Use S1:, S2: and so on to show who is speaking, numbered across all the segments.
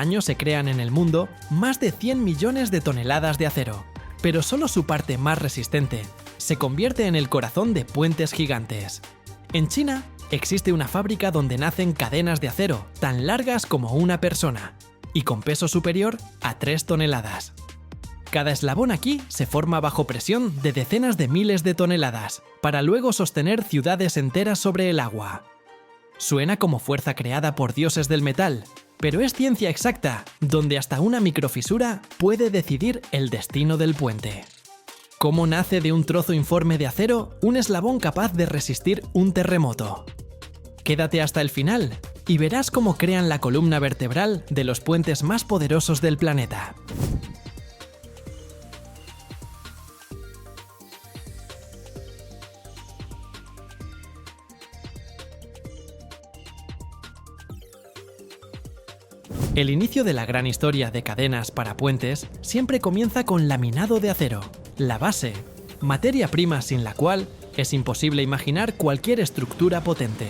S1: año se crean en el mundo más de 100 millones de toneladas de acero, pero solo su parte más resistente se convierte en el corazón de puentes gigantes. En China existe una fábrica donde nacen cadenas de acero tan largas como una persona y con peso superior a 3 toneladas. Cada eslabón aquí se forma bajo presión de decenas de miles de toneladas, para luego sostener ciudades enteras sobre el agua. Suena como fuerza creada por dioses del metal, pero es ciencia exacta, donde hasta una microfisura puede decidir el destino del puente. ¿Cómo nace de un trozo informe de acero un eslabón capaz de resistir un terremoto? Quédate hasta el final y verás cómo crean la columna vertebral de los puentes más poderosos del planeta. El inicio de la gran historia de cadenas para puentes siempre comienza con laminado de acero, la base, materia prima sin la cual es imposible imaginar cualquier estructura potente.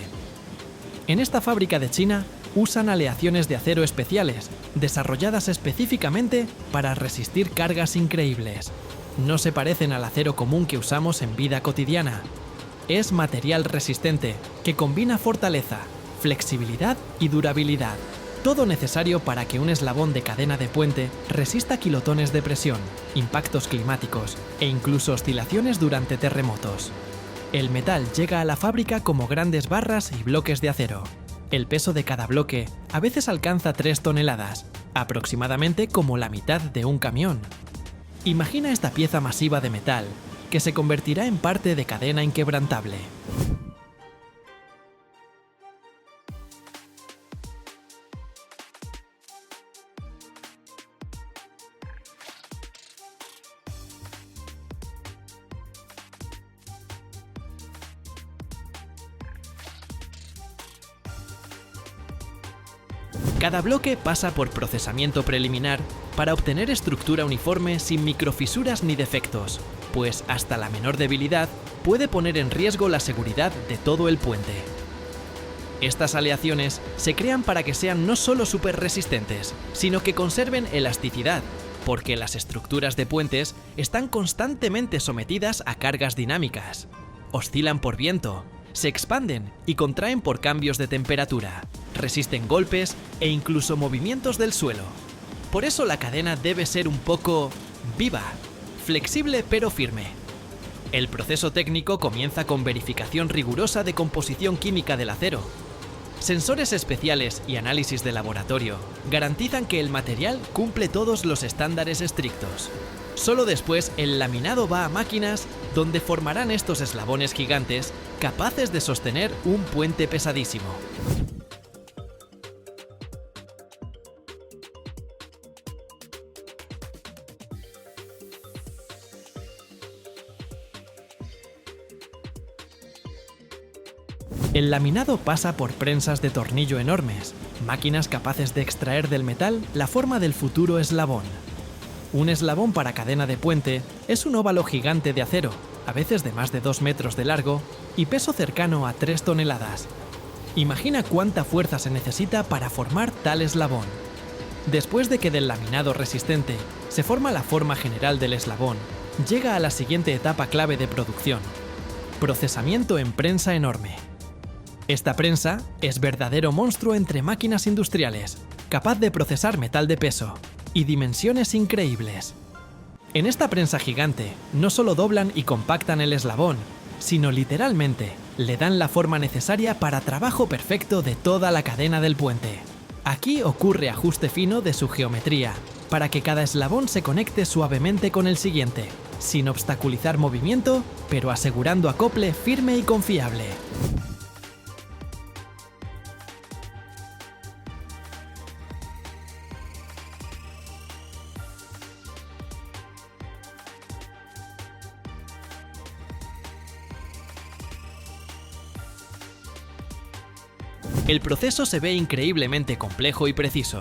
S1: En esta fábrica de China usan aleaciones de acero especiales, desarrolladas específicamente para resistir cargas increíbles. No se parecen al acero común que usamos en vida cotidiana. Es material resistente que combina fortaleza, flexibilidad y durabilidad. Todo necesario para que un eslabón de cadena de puente resista kilotones de presión, impactos climáticos e incluso oscilaciones durante terremotos. El metal llega a la fábrica como grandes barras y bloques de acero. El peso de cada bloque a veces alcanza 3 toneladas, aproximadamente como la mitad de un camión. Imagina esta pieza masiva de metal, que se convertirá en parte de cadena inquebrantable. Cada bloque pasa por procesamiento preliminar para obtener estructura uniforme sin microfisuras ni defectos, pues hasta la menor debilidad puede poner en riesgo la seguridad de todo el puente. Estas aleaciones se crean para que sean no solo súper resistentes, sino que conserven elasticidad, porque las estructuras de puentes están constantemente sometidas a cargas dinámicas. Oscilan por viento, se expanden y contraen por cambios de temperatura, resisten golpes e incluso movimientos del suelo. Por eso la cadena debe ser un poco viva, flexible pero firme. El proceso técnico comienza con verificación rigurosa de composición química del acero. Sensores especiales y análisis de laboratorio garantizan que el material cumple todos los estándares estrictos. Solo después el laminado va a máquinas donde formarán estos eslabones gigantes capaces de sostener un puente pesadísimo. El laminado pasa por prensas de tornillo enormes, máquinas capaces de extraer del metal la forma del futuro eslabón. Un eslabón para cadena de puente es un óvalo gigante de acero, a veces de más de 2 metros de largo y peso cercano a 3 toneladas. Imagina cuánta fuerza se necesita para formar tal eslabón. Después de que del laminado resistente se forma la forma general del eslabón, llega a la siguiente etapa clave de producción: procesamiento en prensa enorme. Esta prensa es verdadero monstruo entre máquinas industriales, capaz de procesar metal de peso y dimensiones increíbles. En esta prensa gigante no solo doblan y compactan el eslabón, sino literalmente le dan la forma necesaria para trabajo perfecto de toda la cadena del puente. Aquí ocurre ajuste fino de su geometría, para que cada eslabón se conecte suavemente con el siguiente, sin obstaculizar movimiento, pero asegurando acople firme y confiable. El proceso se ve increíblemente complejo y preciso.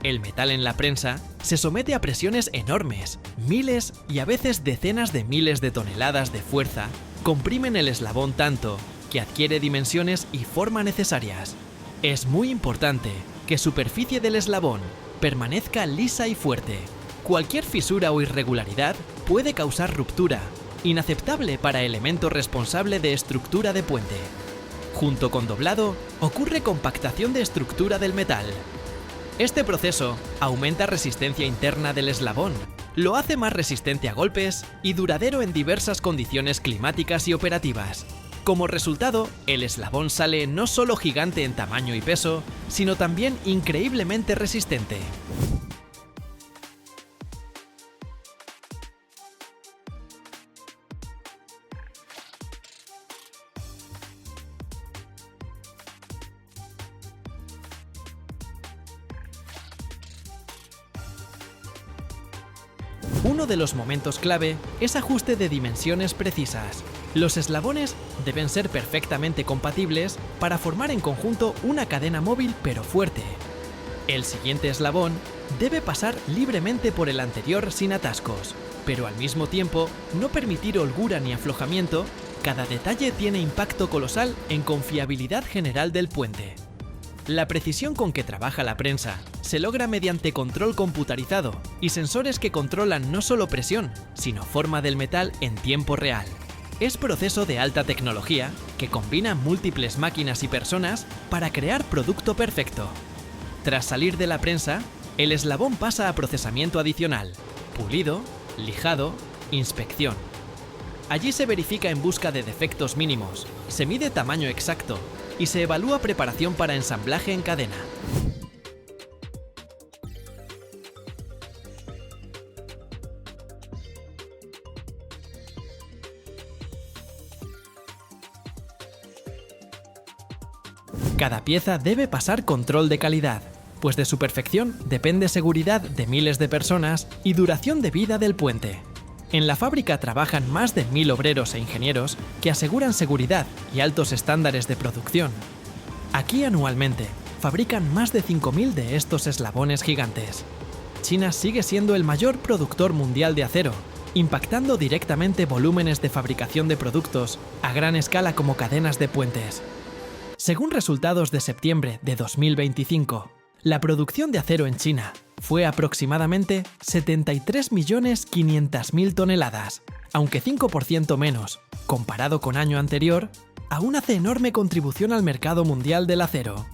S1: El metal en la prensa se somete a presiones enormes, miles y a veces decenas de miles de toneladas de fuerza comprimen el eslabón tanto que adquiere dimensiones y forma necesarias. Es muy importante que superficie del eslabón, permanezca lisa y fuerte. Cualquier fisura o irregularidad puede causar ruptura, inaceptable para elemento responsable de estructura de puente. Junto con doblado, ocurre compactación de estructura del metal. Este proceso aumenta resistencia interna del eslabón, lo hace más resistente a golpes y duradero en diversas condiciones climáticas y operativas. Como resultado, el eslabón sale no solo gigante en tamaño y peso, sino también increíblemente resistente. Uno de los momentos clave es ajuste de dimensiones precisas. Los eslabones deben ser perfectamente compatibles para formar en conjunto una cadena móvil pero fuerte. El siguiente eslabón debe pasar libremente por el anterior sin atascos, pero al mismo tiempo no permitir holgura ni aflojamiento. Cada detalle tiene impacto colosal en confiabilidad general del puente. La precisión con que trabaja la prensa se logra mediante control computarizado y sensores que controlan no solo presión, sino forma del metal en tiempo real. Es proceso de alta tecnología que combina múltiples máquinas y personas para crear producto perfecto. Tras salir de la prensa, el eslabón pasa a procesamiento adicional: pulido, lijado, inspección. Allí se verifica en busca de defectos mínimos, se mide tamaño exacto y se evalúa preparación para ensamblaje en cadena. Cada pieza debe pasar control de calidad, pues de su perfección depende seguridad de miles de personas y duración de vida del puente. En la fábrica trabajan más de 1000 obreros e ingenieros que aseguran seguridad y altos estándares de producción. Aquí anualmente fabrican más de 5000 de estos eslabones gigantes. China sigue siendo el mayor productor mundial de acero, impactando directamente volúmenes de fabricación de productos a gran escala como cadenas de puentes. Según resultados de septiembre de 2025, la producción de acero en China fue aproximadamente 73.500.000 toneladas, aunque 5% menos, comparado con año anterior, aún hace enorme contribución al mercado mundial del acero.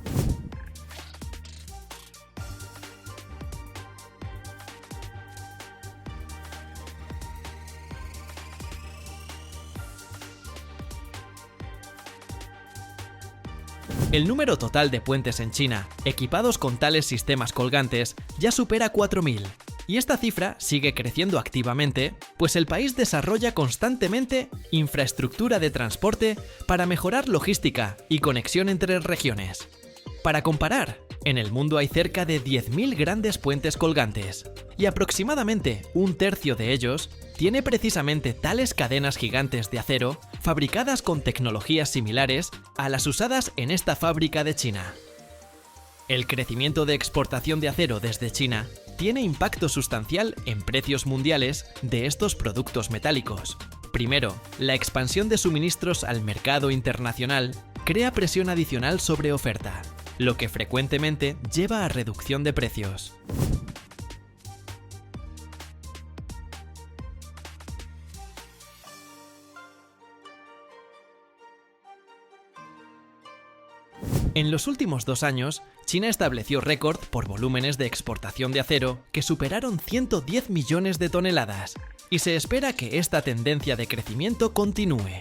S1: El número total de puentes en China, equipados con tales sistemas colgantes, ya supera 4.000, y esta cifra sigue creciendo activamente, pues el país desarrolla constantemente infraestructura de transporte para mejorar logística y conexión entre regiones. Para comparar, en el mundo hay cerca de 10.000 grandes puentes colgantes, y aproximadamente un tercio de ellos tiene precisamente tales cadenas gigantes de acero fabricadas con tecnologías similares a las usadas en esta fábrica de China. El crecimiento de exportación de acero desde China tiene impacto sustancial en precios mundiales de estos productos metálicos. Primero, la expansión de suministros al mercado internacional crea presión adicional sobre oferta, lo que frecuentemente lleva a reducción de precios. En los últimos 2 años, China estableció récord por volúmenes de exportación de acero que superaron 110 millones de toneladas, y se espera que esta tendencia de crecimiento continúe.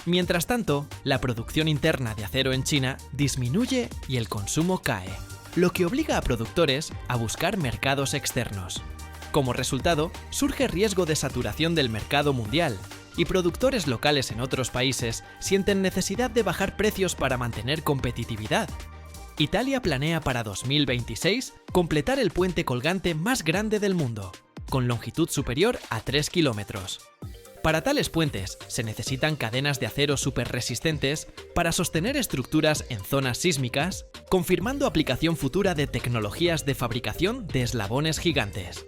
S1: Mientras tanto, la producción interna de acero en China disminuye y el consumo cae, lo que obliga a productores a buscar mercados externos. Como resultado, surge riesgo de saturación del mercado mundial, y productores locales en otros países sienten necesidad de bajar precios para mantener competitividad. Italia planea para 2026 completar el puente colgante más grande del mundo, con longitud superior a 3 kilómetros. Para tales puentes se necesitan cadenas de acero superresistentes para sostener estructuras en zonas sísmicas, confirmando aplicación futura de tecnologías de fabricación de eslabones gigantes.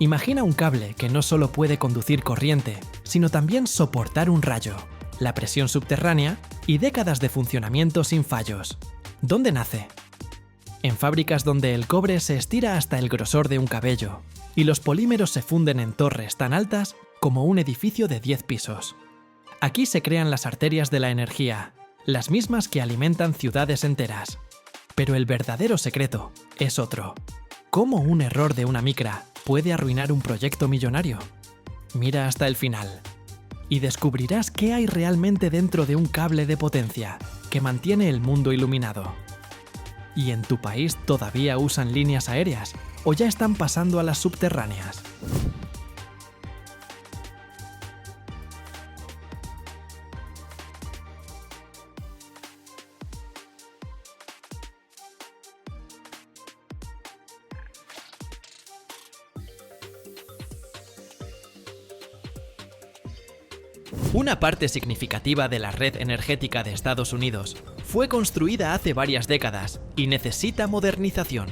S1: Imagina un cable que no solo puede conducir corriente, sino también soportar un rayo, la presión subterránea y décadas de funcionamiento sin fallos. ¿Dónde nace? En fábricas donde el cobre se estira hasta el grosor de un cabello y los polímeros se funden en torres tan altas como un edificio de 10 pisos. Aquí se crean las arterias de la energía, las mismas que alimentan ciudades enteras. Pero el verdadero secreto es otro. ¿Cómo un error de una micra puede arruinar un proyecto millonario? Mira hasta el final y descubrirás qué hay realmente dentro de un cable de potencia que mantiene el mundo iluminado. ¿Y en tu país todavía usan líneas aéreas o ya están pasando a las subterráneas? Una parte significativa de la red energética de Estados Unidos fue construida hace varias décadas y necesita modernización.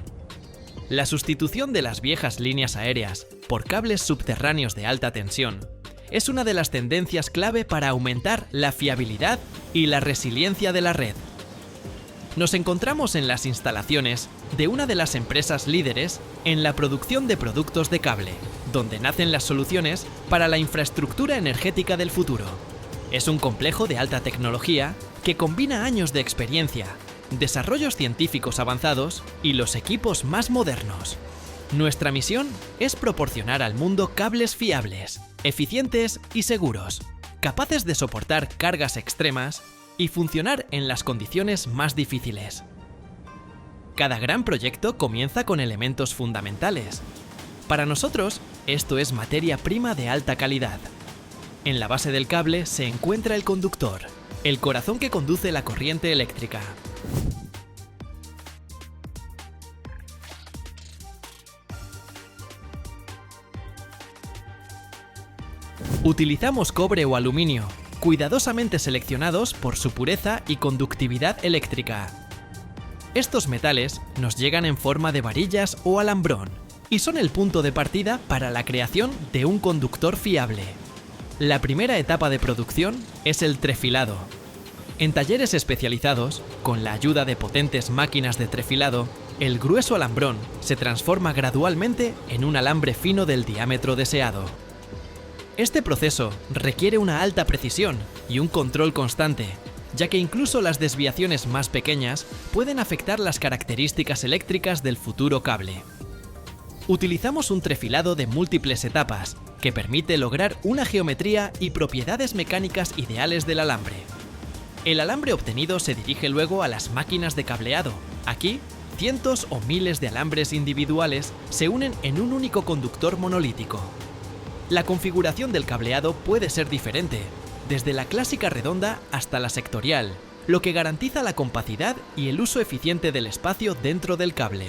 S1: La sustitución de las viejas líneas aéreas por cables subterráneos de alta tensión es una de las tendencias clave para aumentar la fiabilidad y la resiliencia de la red. Nos encontramos en las instalaciones de una de las empresas líderes en la producción de productos de cable, donde nacen las soluciones para la infraestructura energética del futuro. Es un complejo de alta tecnología que combina años de experiencia, desarrollos científicos avanzados y los equipos más modernos. Nuestra misión es proporcionar al mundo cables fiables, eficientes y seguros, capaces de soportar cargas extremas y funcionar en las condiciones más difíciles. Cada gran proyecto comienza con elementos fundamentales. Para nosotros, esto es materia prima de alta calidad. En la base del cable se encuentra el conductor, el corazón que conduce la corriente eléctrica. Utilizamos cobre o aluminio, cuidadosamente seleccionados por su pureza y conductividad eléctrica. Estos metales nos llegan en forma de varillas o alambrón y son el punto de partida para la creación de un conductor fiable. La primera etapa de producción es el trefilado. En talleres especializados, con la ayuda de potentes máquinas de trefilado, el grueso alambrón se transforma gradualmente en un alambre fino del diámetro deseado. Este proceso requiere una alta precisión y un control constante, ya que incluso las desviaciones más pequeñas pueden afectar las características eléctricas del futuro cable. Utilizamos un trefilado de múltiples etapas, que permite lograr una geometría y propiedades mecánicas ideales del alambre. El alambre obtenido se dirige luego a las máquinas de cableado. Aquí, cientos o miles de alambres individuales se unen en un único conductor monolítico. La configuración del cableado puede ser diferente, desde la clásica redonda hasta la sectorial, lo que garantiza la compacidad y el uso eficiente del espacio dentro del cable.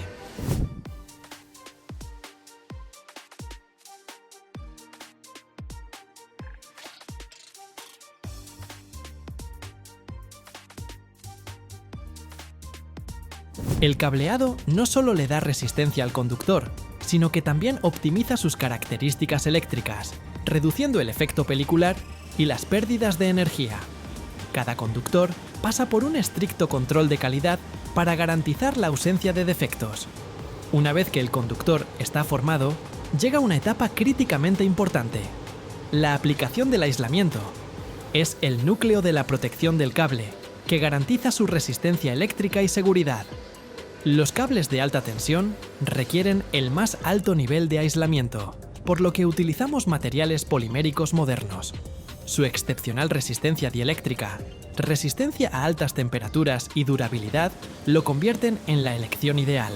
S1: El cableado no solo le da resistencia al conductor, sino que también optimiza sus características eléctricas, reduciendo el efecto pelicular y las pérdidas de energía. Cada conductor pasa por un estricto control de calidad para garantizar la ausencia de defectos. Una vez que el conductor está formado, llega una etapa críticamente importante: la aplicación del aislamiento. Es el núcleo de la protección del cable, que garantiza su resistencia eléctrica y seguridad. Los cables de alta tensión requieren el más alto nivel de aislamiento, por lo que utilizamos materiales poliméricos modernos. Su excepcional resistencia dieléctrica, resistencia a altas temperaturas y durabilidad lo convierten en la elección ideal.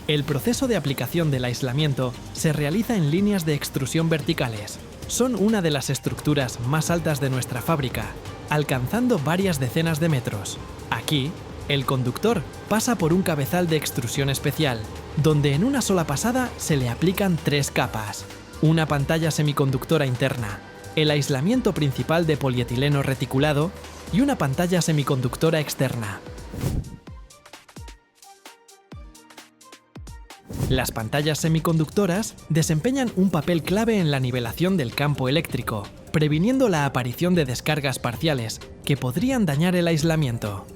S1: El proceso de aplicación del aislamiento se realiza en líneas de extrusión verticales. Son una de las estructuras más altas de nuestra fábrica, alcanzando varias decenas de metros. Aquí, el conductor pasa por un cabezal de extrusión especial, donde en una sola pasada se le aplican 3 capas: una pantalla semiconductora interna, el aislamiento principal de polietileno reticulado y una pantalla semiconductora externa. Las pantallas semiconductoras desempeñan un papel clave en la nivelación del campo eléctrico, previniendo la aparición de descargas parciales que podrían dañar el aislamiento.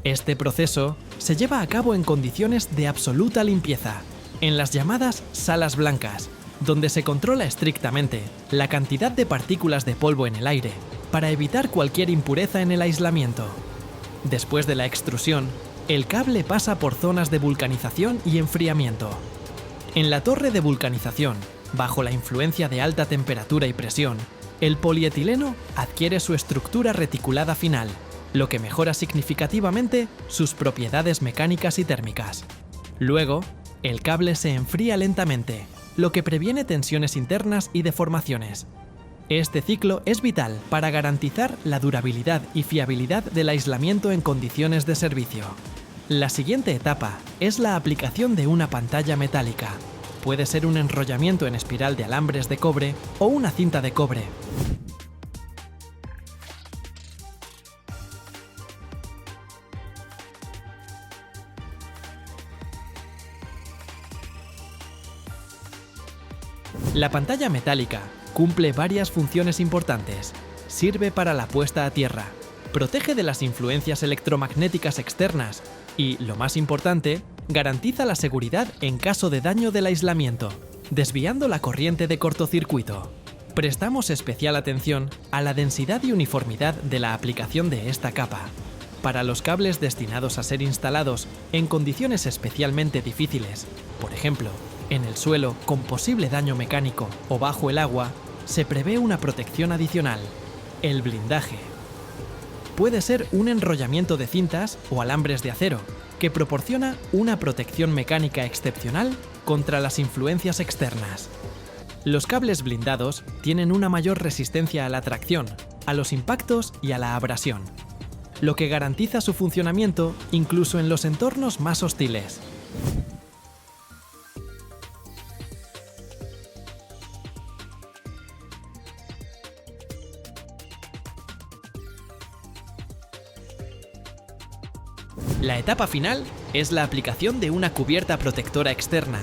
S1: Este proceso se lleva a cabo en condiciones de absoluta limpieza, en las llamadas salas blancas, donde se controla estrictamente la cantidad de partículas de polvo en el aire para evitar cualquier impureza en el aislamiento. Después de la extrusión, el cable pasa por zonas de vulcanización y enfriamiento. En la torre de vulcanización, bajo la influencia de alta temperatura y presión, el polietileno adquiere su estructura reticulada final, lo que mejora significativamente sus propiedades mecánicas y térmicas. Luego, el cable se enfría lentamente, lo que previene tensiones internas y deformaciones. Este ciclo es vital para garantizar la durabilidad y fiabilidad del aislamiento en condiciones de servicio. La siguiente etapa es la aplicación de una pantalla metálica. Puede ser un enrollamiento en espiral de alambres de cobre o una cinta de cobre. La pantalla metálica cumple varias funciones importantes. Sirve para la puesta a tierra, protege de las influencias electromagnéticas externas y, lo más importante, garantiza la seguridad en caso de daño del aislamiento, desviando la corriente de cortocircuito. Prestamos especial atención a la densidad y uniformidad de la aplicación de esta capa. Para los cables destinados a ser instalados en condiciones especialmente difíciles, por ejemplo, en el suelo con posible daño mecánico o bajo el agua, se prevé una protección adicional: el blindaje. Puede ser un enrollamiento de cintas o alambres de acero, que proporciona una protección mecánica excepcional contra las influencias externas. Los cables blindados tienen una mayor resistencia a la tracción, a los impactos y a la abrasión, lo que garantiza su funcionamiento incluso en los entornos más hostiles. La etapa final es la aplicación de una cubierta protectora externa.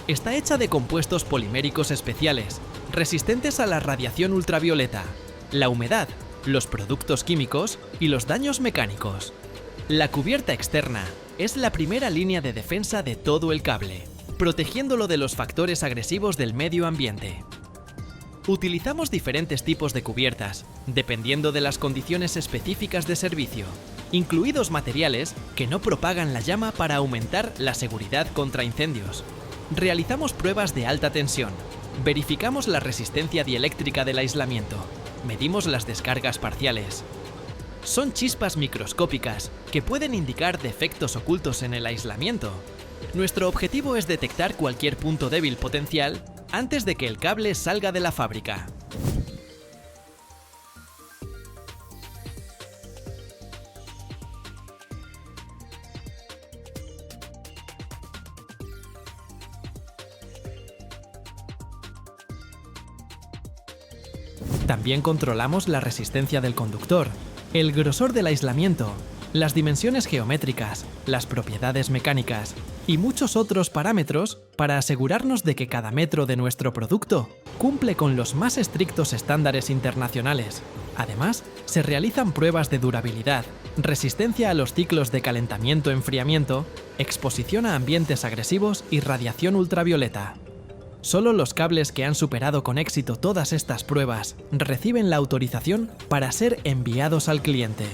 S1: Está hecha de compuestos poliméricos especiales, resistentes a la radiación ultravioleta, la humedad, los productos químicos y los daños mecánicos. La cubierta externa es la primera línea de defensa de todo el cable, protegiéndolo de los factores agresivos del medio ambiente. Utilizamos diferentes tipos de cubiertas, dependiendo de las condiciones específicas de servicio, incluidos materiales que no propagan la llama para aumentar la seguridad contra incendios. Realizamos pruebas de alta tensión, verificamos la resistencia dieléctrica del aislamiento, medimos las descargas parciales. Son chispas microscópicas que pueden indicar defectos ocultos en el aislamiento. Nuestro objetivo es detectar cualquier punto débil potencial antes de que el cable salga de la fábrica. También controlamos la resistencia del conductor, el grosor del aislamiento, las dimensiones geométricas, las propiedades mecánicas y muchos otros parámetros para asegurarnos de que cada metro de nuestro producto cumple con los más estrictos estándares internacionales. Además, se realizan pruebas de durabilidad, resistencia a los ciclos de calentamiento-enfriamiento, exposición a ambientes agresivos y radiación ultravioleta. Solo los cables que han superado con éxito todas estas pruebas reciben la autorización para ser enviados al cliente.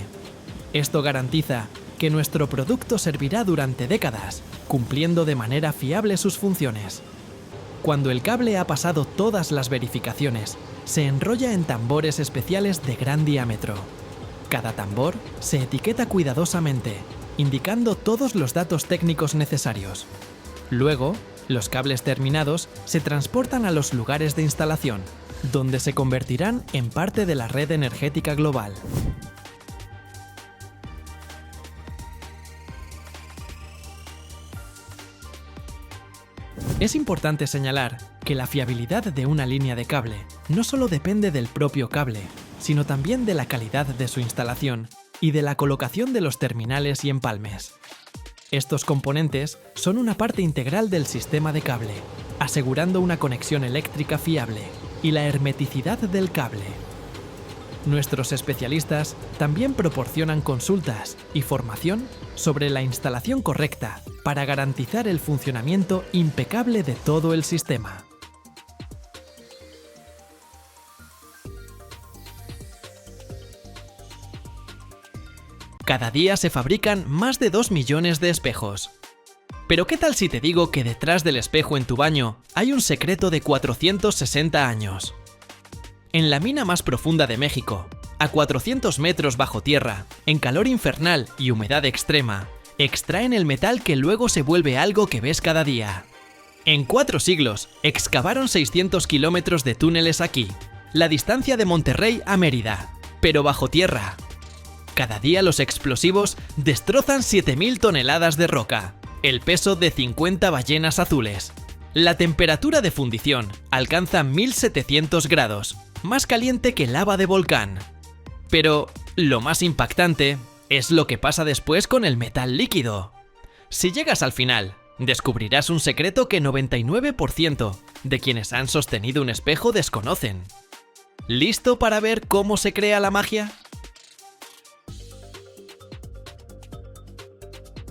S1: Esto garantiza que nuestro producto servirá durante décadas, cumpliendo de manera fiable sus funciones. Cuando el cable ha pasado todas las verificaciones, se enrolla en tambores especiales de gran diámetro. Cada tambor se etiqueta cuidadosamente, indicando todos los datos técnicos necesarios. Luego, los cables terminados se transportan a los lugares de instalación, donde se convertirán en parte de la red energética global. Es importante señalar que la fiabilidad de una línea de cable no solo depende del propio cable, sino también de la calidad de su instalación y de la colocación de los terminales y empalmes. Estos componentes son una parte integral del sistema de cable, asegurando una conexión eléctrica fiable y la hermeticidad del cable. Nuestros especialistas también proporcionan consultas y formación sobre la instalación correcta para garantizar el funcionamiento impecable de todo el sistema. Cada día se fabrican más de 2 millones de espejos. Pero ¿qué tal si te digo que detrás del espejo en tu baño hay un secreto de 460 años? En la mina más profunda de México, a 400 metros bajo tierra, en calor infernal y humedad extrema, extraen el metal que luego se vuelve algo que ves cada día. En 4 siglos, excavaron 600 kilómetros de túneles aquí, la distancia de Monterrey a Mérida, pero bajo tierra. Cada día los explosivos destrozan 7.000 toneladas de roca, el peso de 50 ballenas azules. La temperatura de fundición alcanza 1700 grados, más caliente que lava de volcán. Pero lo más impactante es lo que pasa después con el metal líquido. Si llegas al final, descubrirás un secreto que 99% de quienes han sostenido un espejo desconocen. ¿Listo para ver cómo se crea la magia?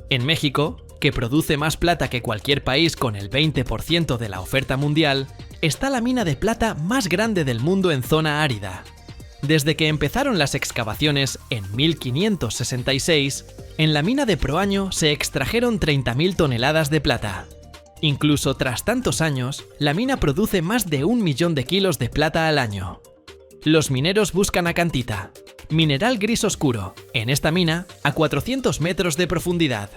S1: En México, que produce más plata que cualquier país con el 20% de la oferta mundial, está la mina de plata más grande del mundo en zona árida. Desde que empezaron las excavaciones en 1566, en la mina de Proaño se extrajeron 30.000 toneladas de plata. Incluso tras tantos años, la mina produce más de 1 millón de kilos de plata al año. Los mineros buscan acantita, mineral gris oscuro, en esta mina a 400 metros de profundidad.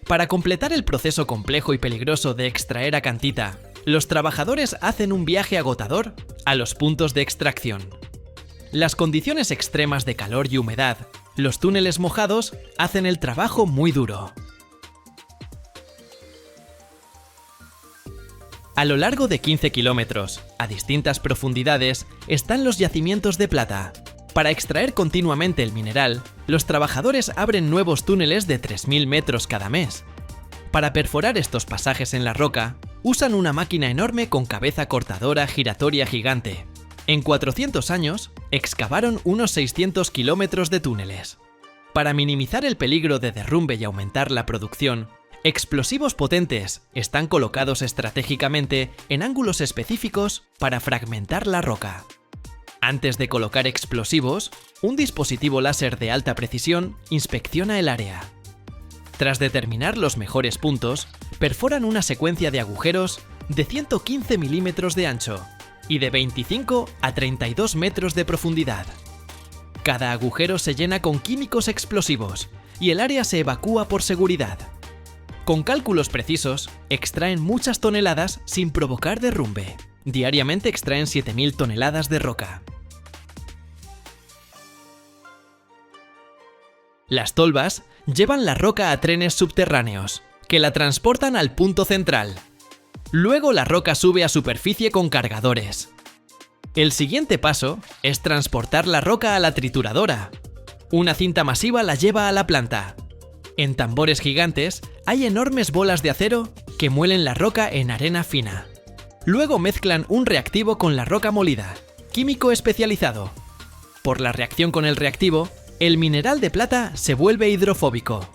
S1: Para completar el proceso complejo y peligroso de extraer acantita, los trabajadores hacen un viaje agotador a los puntos de extracción. Las condiciones extremas de calor y humedad, los túneles mojados, hacen el trabajo muy duro. A lo largo de 15 kilómetros, a distintas profundidades, están los yacimientos de plata. Para extraer continuamente el mineral, los trabajadores abren nuevos túneles de 3.000 metros cada mes. Para perforar estos pasajes en la roca, usan una máquina enorme con cabeza cortadora giratoria gigante. En 400 años, excavaron unos 600 kilómetros de túneles. Para minimizar el peligro de derrumbe y aumentar la producción, explosivos potentes están colocados estratégicamente en ángulos específicos para fragmentar la roca. Antes de colocar explosivos, un dispositivo láser de alta precisión inspecciona el área. Tras determinar los mejores puntos, perforan una secuencia de agujeros de 115 milímetros de ancho y de 25 a 32 metros de profundidad. Cada agujero se llena con químicos explosivos y el área se evacúa por seguridad. Con cálculos precisos, extraen muchas toneladas sin provocar derrumbe. Diariamente extraen 7.000 toneladas de roca. Las tolvas llevan la roca a trenes subterráneos, que la transportan al punto central. Luego la roca sube a superficie con cargadores. El siguiente paso es transportar la roca a la trituradora. Una cinta masiva la lleva a la planta. En tambores gigantes hay enormes bolas de acero que muelen la roca en arena fina. Luego mezclan un reactivo con la roca molida, químico especializado. Por la reacción con el reactivo, el mineral de plata se vuelve hidrofóbico.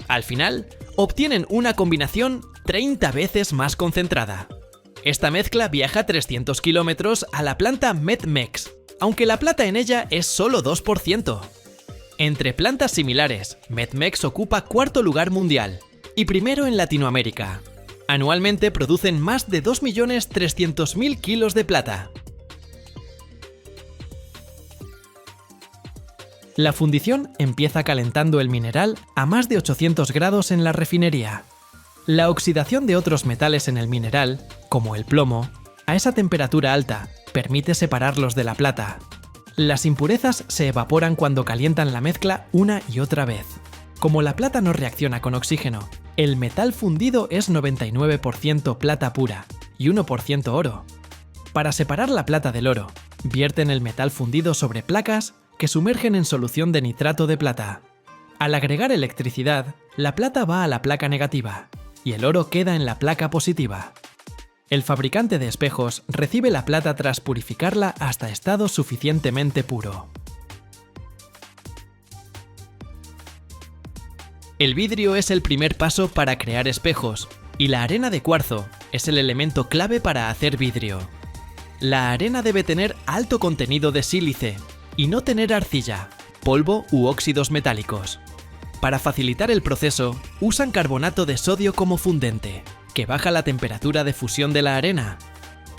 S1: Al final, obtienen una combinación 30 veces más concentrada. Esta mezcla viaja 300 kilómetros a la planta METMEX, aunque la plata en ella es solo 2%. Entre plantas similares, METMEX ocupa cuarto lugar mundial y primero en Latinoamérica. Anualmente producen más de 2.300.000 kilos de plata. La fundición empieza calentando el mineral a más de 800 grados en la refinería. La oxidación de otros metales en el mineral, como el plomo, a esa temperatura alta, permite separarlos de la plata. Las impurezas se evaporan cuando calientan la mezcla una y otra vez. Como la plata no reacciona con oxígeno, el metal fundido es 99% plata pura y 1% oro. Para separar la plata del oro, vierten el metal fundido sobre placas que sumergen en solución de nitrato de plata. Al agregar electricidad, la plata va a la placa negativa y el oro queda en la placa positiva. El fabricante de espejos recibe la plata tras purificarla hasta estado suficientemente puro. El vidrio es el primer paso para crear espejos, y la arena de cuarzo es el elemento clave para hacer vidrio. La arena debe tener alto contenido de sílice y no tener arcilla, polvo u óxidos metálicos. Para facilitar el proceso, usan carbonato de sodio como fundente, que baja la temperatura de fusión de la arena.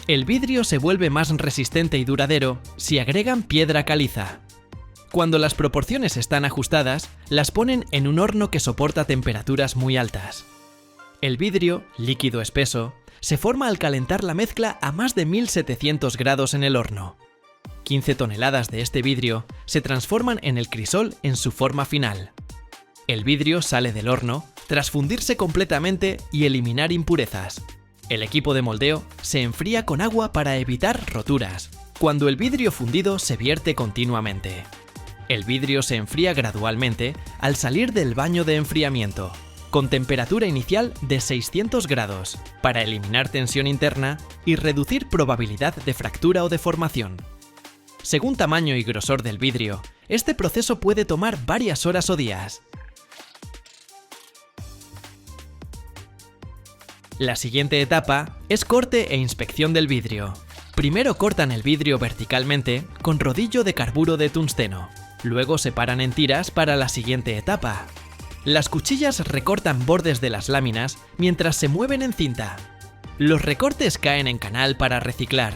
S1: El vidrio se vuelve más resistente y duradero si agregan piedra caliza. Cuando las proporciones están ajustadas, las ponen en un horno que soporta temperaturas muy altas. El vidrio, líquido espeso, se forma al calentar la mezcla a más de 1700 grados en el horno. 15 toneladas de este vidrio se transforman en el crisol en su forma final. El vidrio sale del horno tras fundirse completamente y eliminar impurezas. El equipo de moldeo se enfría con agua para evitar roturas, cuando el vidrio fundido se vierte continuamente. El vidrio se enfría gradualmente al salir del baño de enfriamiento, con temperatura inicial de 600 grados, para eliminar tensión interna y reducir probabilidad de fractura o deformación. Según tamaño y grosor del vidrio, este proceso puede tomar varias horas o días. La siguiente etapa es corte e inspección del vidrio. Primero cortan el vidrio verticalmente con rodillo de carburo de tungsteno. Luego separan en tiras para la siguiente etapa. Las cuchillas recortan bordes de las láminas mientras se mueven en cinta. Los recortes caen en canal para reciclar.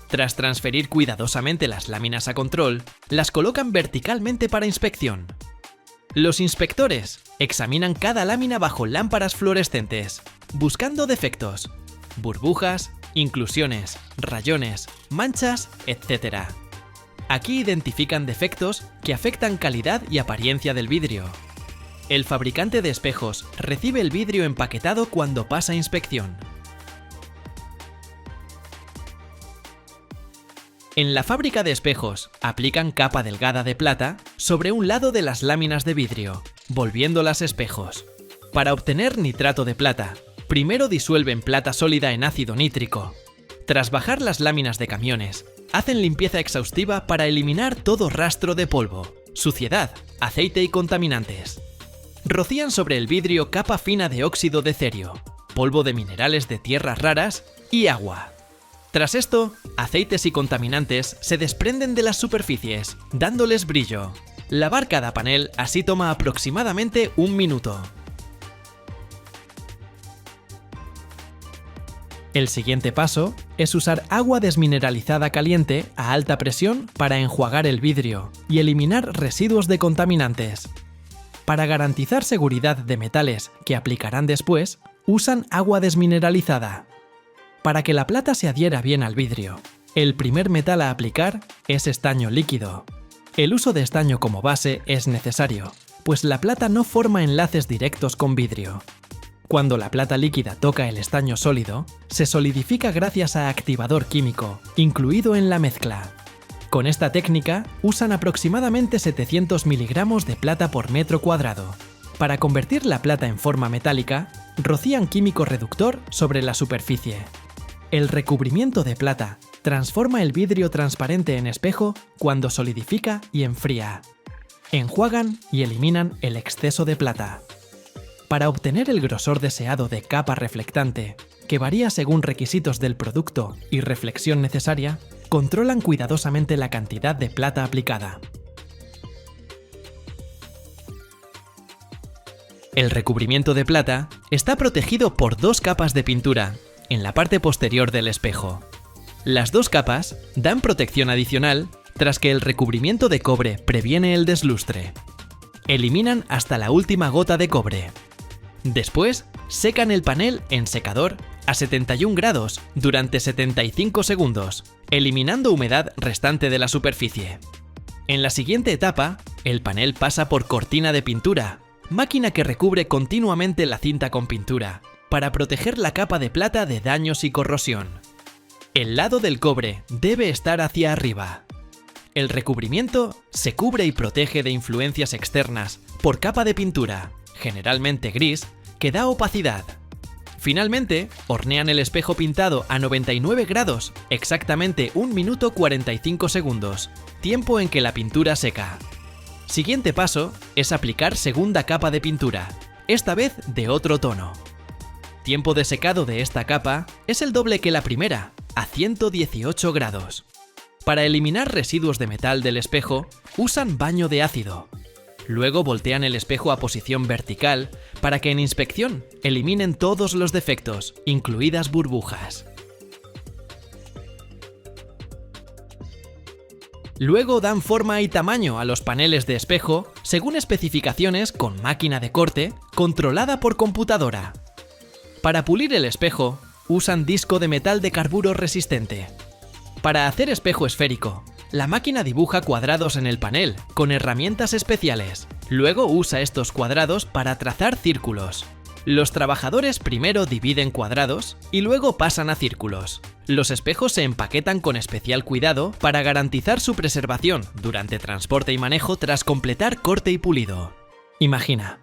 S1: Tras transferir cuidadosamente las láminas a control, las colocan verticalmente para inspección. Los inspectores examinan cada lámina bajo lámparas fluorescentes, buscando defectos, burbujas, inclusiones, rayones, manchas, etc. Aquí identifican defectos que afectan calidad y apariencia del vidrio. El fabricante de espejos recibe el vidrio empaquetado cuando pasa inspección. En la fábrica de espejos, aplican capa delgada de plata sobre un lado de las láminas de vidrio, volviéndolas espejos. Para obtener nitrato de plata, primero disuelven plata sólida en ácido nítrico. Tras bajar las láminas de camiones, hacen limpieza exhaustiva para eliminar todo rastro de polvo, suciedad, aceite y contaminantes. Rocían sobre el vidrio capa fina de óxido de cerio, polvo de minerales de tierras raras y agua. Tras esto, aceites y contaminantes se desprenden de las superficies, dándoles brillo. Lavar cada panel así toma aproximadamente 1 minuto. El siguiente paso es usar agua desmineralizada caliente a alta presión para enjuagar el vidrio y eliminar residuos de contaminantes. Para garantizar seguridad de metales que aplicarán después, usan agua desmineralizada. Para que la plata se adhiera bien al vidrio, el primer metal a aplicar es estaño líquido. El uso de estaño como base es necesario, pues la plata no forma enlaces directos con vidrio. Cuando la plata líquida toca el estaño sólido, se solidifica gracias a activador químico, incluido en la mezcla. Con esta técnica, usan aproximadamente 700 miligramos de plata por metro cuadrado. Para convertir la plata en forma metálica, rocían químico reductor sobre la superficie. El recubrimiento de plata transforma el vidrio transparente en espejo cuando solidifica y enfría. Enjuagan y eliminan el exceso de plata. Para obtener el grosor deseado de capa reflectante, que varía según requisitos del producto y reflexión necesaria, controlan cuidadosamente la cantidad de plata aplicada. El recubrimiento de plata está protegido por 2 capas de pintura en la parte posterior del espejo. Las 2 capas dan protección adicional tras que el recubrimiento de cobre previene el deslustre. Eliminan hasta la última gota de cobre. Después, secan el panel en secador a 71 grados durante 75 segundos, eliminando humedad restante de la superficie. En la siguiente etapa, el panel pasa por cortina de pintura, máquina que recubre continuamente la cinta con pintura, para proteger la capa de plata de daños y corrosión. El lado del cobre debe estar hacia arriba. El recubrimiento se cubre y protege de influencias externas por capa de pintura, generalmente gris, que da opacidad. Finalmente, hornean el espejo pintado a 99 grados, exactamente 1 minuto 45 segundos, tiempo en que la pintura seca. Siguiente paso es aplicar segunda capa de pintura, esta vez de otro tono. Tiempo de secado de esta capa es el doble que la primera, a 118 grados. Para eliminar residuos de metal del espejo, usan baño de ácido. Luego voltean el espejo a posición vertical para que en inspección eliminen todos los defectos, incluidas burbujas. Luego dan forma y tamaño a los paneles de espejo según especificaciones con máquina de corte controlada por computadora. Para pulir el espejo, usan disco de metal de carburo resistente. Para hacer espejo esférico, la máquina dibuja cuadrados en el panel con herramientas especiales. Luego usa estos cuadrados para trazar círculos. Los trabajadores primero dividen cuadrados y luego pasan a círculos. Los espejos se empaquetan con especial cuidado para garantizar su preservación durante transporte y manejo tras completar corte y pulido. Imagina,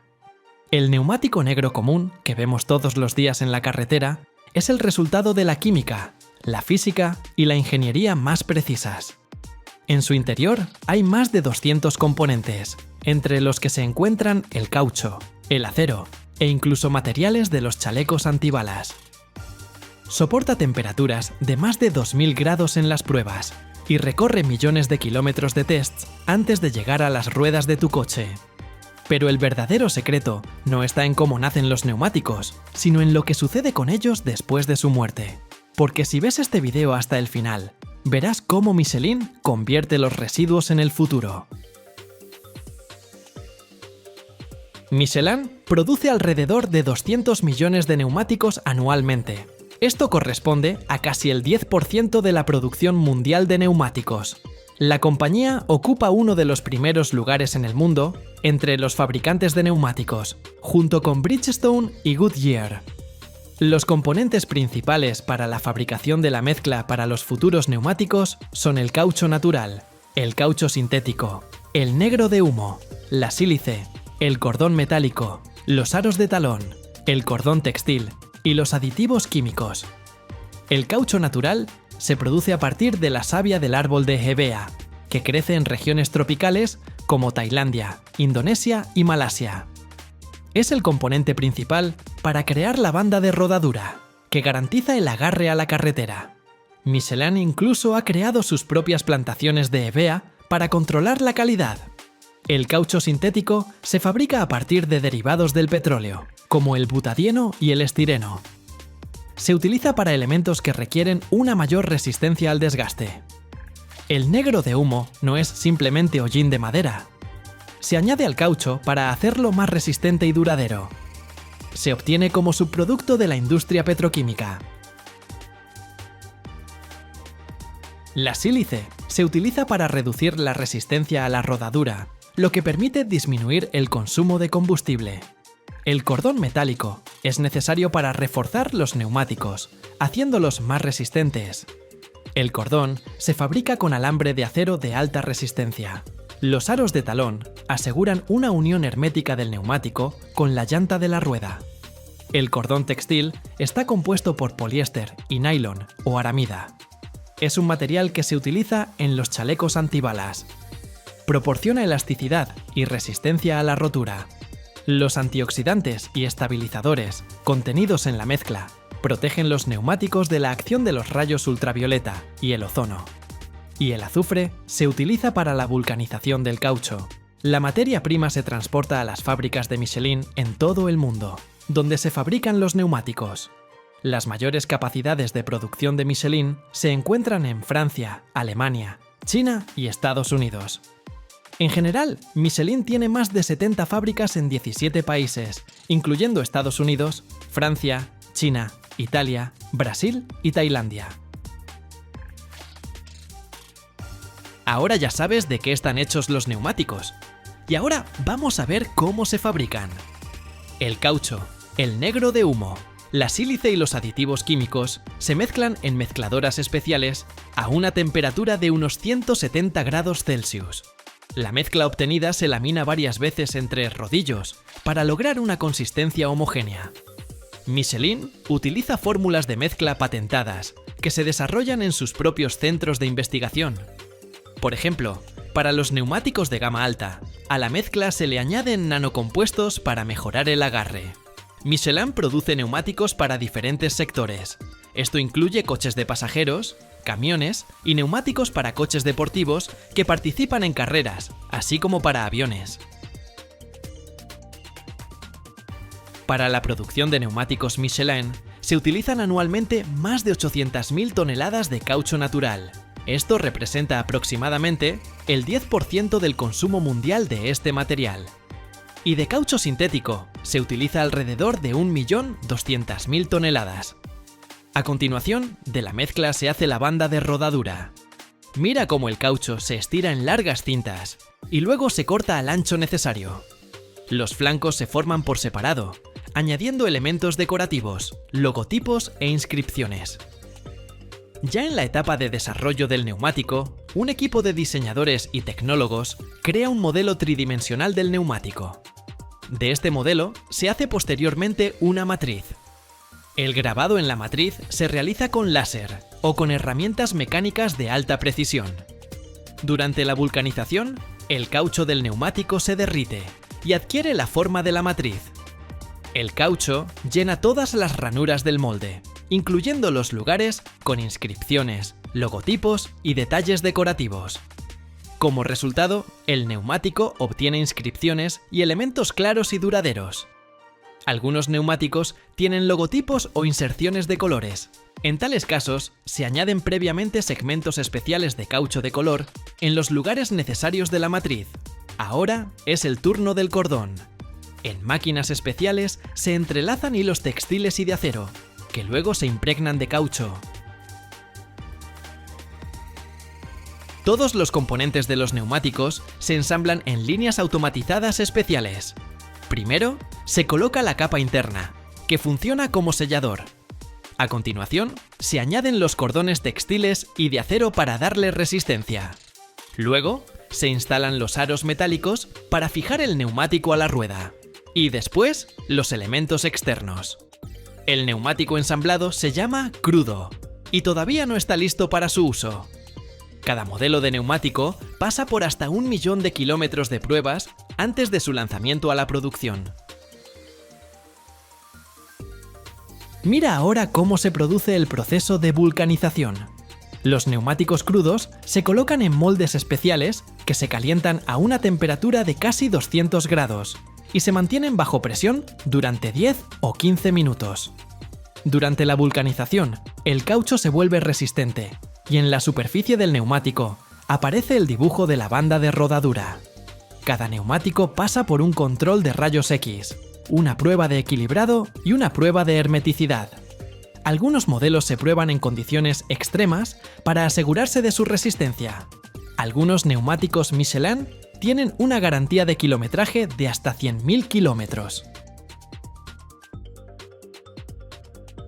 S1: el neumático negro común que vemos todos los días en la carretera es el resultado de la química, la física y la ingeniería más precisas. En su interior hay más de 200 componentes, entre los que se encuentran el caucho, el acero e incluso materiales de los chalecos antibalas. Soporta temperaturas de más de 2000 grados en las pruebas y recorre millones de kilómetros de tests antes de llegar a las ruedas de tu coche. Pero el verdadero secreto no está en cómo nacen los neumáticos, sino en lo que sucede con ellos después de su muerte. Porque si ves este video hasta el final, verás cómo Michelin convierte los residuos en el futuro. Michelin produce alrededor de 200 millones de neumáticos anualmente. Esto corresponde a casi el 10% de la producción mundial de neumáticos. La compañía ocupa uno de los primeros lugares en el mundo entre los fabricantes de neumáticos, junto con Bridgestone y Goodyear. Los componentes principales para la fabricación de la mezcla para los futuros neumáticos son el caucho natural, el caucho sintético, el negro de humo, la sílice, el cordón metálico, los aros de talón, el cordón textil y los aditivos químicos. El caucho natural se produce a partir de la savia del árbol de hevea, que crece en regiones tropicales como Tailandia, Indonesia y Malasia. Es el componente principal para crear la banda de rodadura, que garantiza el agarre a la carretera. Michelin incluso ha creado sus propias plantaciones de hevea para controlar la calidad. El caucho sintético se fabrica a partir de derivados del petróleo, como el butadieno y el estireno. Se utiliza para elementos que requieren una mayor resistencia al desgaste. El negro de humo no es simplemente hollín de madera. Se añade al caucho para hacerlo más resistente y duradero. Se obtiene como subproducto de la industria petroquímica. La sílice se utiliza para reducir la resistencia a la rodadura, lo que permite disminuir el consumo de combustible. El cordón metálico es necesario para reforzar los neumáticos, haciéndolos más resistentes. El cordón se fabrica con alambre de acero de alta resistencia. Los aros de talón aseguran una unión hermética del neumático con la llanta de la rueda. El cordón textil está compuesto por poliéster y nylon o aramida. Es un material que se utiliza en los chalecos antibalas. Proporciona elasticidad y resistencia a la rotura. Los antioxidantes y estabilizadores contenidos en la mezcla protegen los neumáticos de la acción de los rayos ultravioleta y el ozono. Y el azufre se utiliza para la vulcanización del caucho. La materia prima se transporta a las fábricas de Michelin en todo el mundo, donde se fabrican los neumáticos. Las mayores capacidades de producción de Michelin se encuentran en Francia, Alemania, China y Estados Unidos. En general, Michelin tiene más de 70 fábricas en 17 países, incluyendo Estados Unidos, Francia, China, Italia, Brasil y Tailandia. Ahora ya sabes de qué están hechos los neumáticos. Y ahora vamos a ver cómo se fabrican. El caucho, el negro de humo, La sílice y los aditivos químicos se mezclan en mezcladoras especiales a una temperatura de unos 170 grados Celsius. La mezcla obtenida se lamina varias veces entre rodillos para lograr una consistencia homogénea. Michelin utiliza fórmulas de mezcla patentadas que se desarrollan en sus propios centros de investigación. Por ejemplo, para los neumáticos de gama alta, a la mezcla se le añaden nanocompuestos para mejorar el agarre. Michelin produce neumáticos para diferentes sectores. Esto incluye coches de pasajeros, camiones y neumáticos para coches deportivos que participan en carreras, así como para aviones. Para la producción de neumáticos Michelin, se utilizan anualmente más de 800.000 toneladas de caucho natural. Esto representa aproximadamente el 10% del consumo mundial de este material. Y de caucho sintético, se utiliza alrededor de 1.200.000 toneladas. A continuación, de la mezcla se hace la banda de rodadura. Mira cómo el caucho se estira en largas cintas y luego se corta al ancho necesario. Los flancos se forman por separado, añadiendo elementos decorativos, logotipos e inscripciones. Ya en la etapa de desarrollo del neumático, un equipo de diseñadores y tecnólogos crea un modelo tridimensional del neumático. De este modelo se hace posteriormente una matriz. El grabado en la matriz se realiza con láser o con herramientas mecánicas de alta precisión. Durante la vulcanización, el caucho del neumático se derrite y adquiere la forma de la matriz. El caucho llena todas las ranuras del molde, incluyendo los lugares con inscripciones, logotipos y detalles decorativos. Como resultado, el neumático obtiene inscripciones y elementos claros y duraderos. Algunos neumáticos tienen logotipos o inserciones de colores. En tales casos, se añaden previamente segmentos especiales de caucho de color en los lugares necesarios de la matriz. Ahora es el turno del cordón. En máquinas especiales se entrelazan hilos textiles y de acero, que luego se impregnan de caucho. Todos los componentes de los neumáticos se ensamblan en líneas automatizadas especiales. Primero, se coloca la capa interna, que funciona como sellador. A continuación, se añaden los cordones textiles y de acero para darle resistencia. Luego, se instalan los aros metálicos para fijar el neumático a la rueda. Y después, los elementos externos. El neumático ensamblado se llama crudo y todavía no está listo para su uso. Cada modelo de neumático pasa por hasta 1 millón de kilómetros de pruebas antes de su lanzamiento a la producción. Mira ahora cómo se produce el proceso de vulcanización. Los neumáticos crudos se colocan en moldes especiales que se calientan a una temperatura de casi 200 grados y se mantienen bajo presión durante 10 o 15 minutos. Durante la vulcanización, el caucho se vuelve resistente y en la superficie del neumático aparece el dibujo de la banda de rodadura. Cada neumático pasa por un control de rayos X, una prueba de equilibrado y una prueba de hermeticidad. Algunos modelos se prueban en condiciones extremas para asegurarse de su resistencia. Algunos neumáticos Michelin tienen una garantía de kilometraje de hasta 100.000 kilómetros.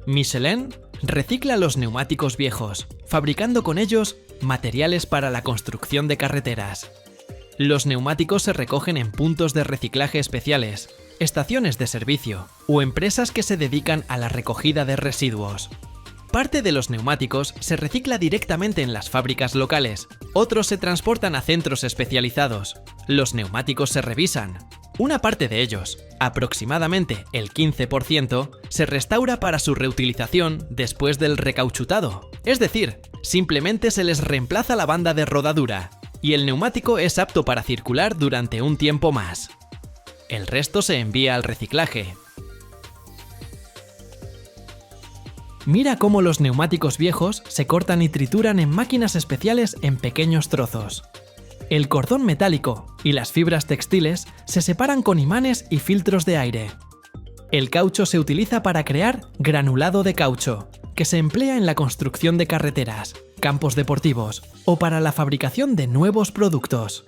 S1: Michelin recicla los neumáticos viejos, fabricando con ellos materiales para la construcción de carreteras. Los neumáticos se recogen en puntos de reciclaje especiales, estaciones de servicio o empresas que se dedican a la recogida de residuos. Parte de los neumáticos se recicla directamente en las fábricas locales, otros se transportan a centros especializados. Los neumáticos se revisan. Una parte de ellos, aproximadamente el 15%, se restaura para su reutilización después del recauchutado. Es decir, simplemente se les reemplaza la banda de rodadura y el neumático es apto para circular durante un tiempo más. El resto se envía al reciclaje. Mira cómo los neumáticos viejos se cortan y trituran en máquinas especiales en pequeños trozos. El cordón metálico y las fibras textiles se separan con imanes y filtros de aire. El caucho se utiliza para crear granulado de caucho, que se emplea en la construcción de carreteras, campos deportivos o para la fabricación de nuevos productos.